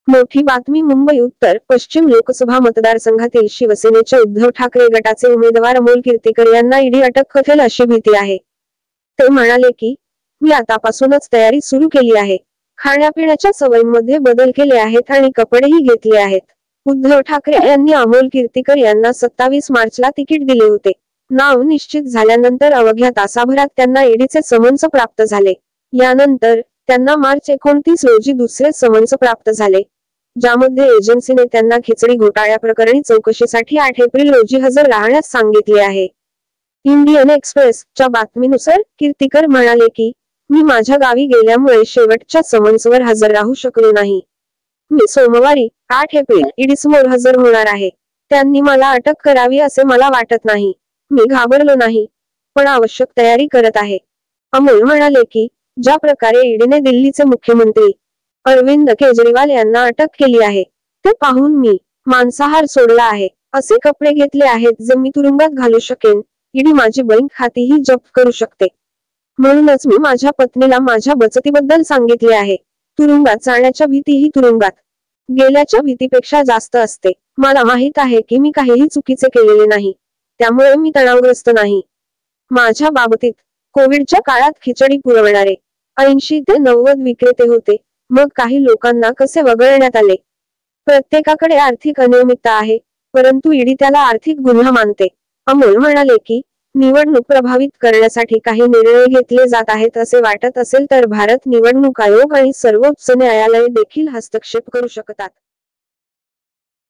मोठी बातमी मुंबई उत्तर पश्चिम लोकसभा मतदारसंघातील शिवसेनेच्या उद्धव ठाकरे गटाचे उमेदवार अमोल कीर्तीकर यांना ईडी अटक करेल अशी भीती आहे। ते म्हणाले की, मी आतापासूनच तयारी सुरू केली आहे। खाण्यापिण्याच्या सवयींमध्ये बदल केले आहेत आणि कपडेही घेतले आहेत। उद्धव ठाकरे यांनी अमोल कीर्तीकर यांना 27 मार्चला तिकीट दिले होते। नाव निश्चित झाल्यानंतर अवघ्या तासाभरात त्यांना ईडीचे समन्स प्राप्त झाले। यानंतर त्यांना मार्च 29 रोजी दुसरे समन्स प्राप्त झाले, ज्यामध्ये एजन्सीने त्यांना खिचडी घोटाळ्याप्रकरणी चौकशीसाठी 8 एप्रिल रोजी हजर राहण्यास सांगितले आहे। इंडियन एक्सप्रेसच्या बातमीनुसार कीर्तीकर म्हणाले की, मी माझ्या गावी गेल्यामुळे शेवटच्या समन्सवर हजर राहू शकलो नाही। मी सोमवारी 8 एप्रिल ईडीसमोर हजर होणार आहे। त्यांनी मला अटक करावी असे मला वाटत नाही। मी घाबरलो नाही, पण आवश्यक तयारी करत आहे। अमोल म्हणाले की, ज्या प्रकारे ईडीने दिल्लीचे मुख्यमंत्री अरविंद केजरीवाल यांना अटक केली आहे, ते पाहून मी मांसाहार सोडला आहे। असे कपडे घेतले आहेत जे मी तुरुंगात घालू शकेन। ईडी माझी बँक खातीही जप्त करू शकते। म्हणूनच मी माझ्या पत्नीला माझ्या बचतीबद्दल सांगितले आहे। तुरुंगात जाण्याच्या भीतीही तुरुंगात गेल्याच्या भीतीपेक्षा जास्त असते। मला माहित आहे की मी काहीही चुकीचे केलेले नाही, त्यामुळे मी तणावग्रस्त नाही। माझ्या बाबतीत कोविडच्या काळात खिचडी पुरवणारे 80 ते 90 विक्रेते होते। मग काही लोकांना कसे वगळण्यात आले। प्रत्येकाकडे आर्थिक अनियमितता आहे, परंतु ईडी त्याला आर्थिक गुन्हा मानते। अमोल म्हणाले की, निवडणूक प्रभावित करण्यासाठी काही निर्णय घेतले जात आहेत असे वाटत असेल तर भारत निवडणूक आयोग आणि सर्वोच्च न्यायालय देखील हस्तक्षेप करू शकतात।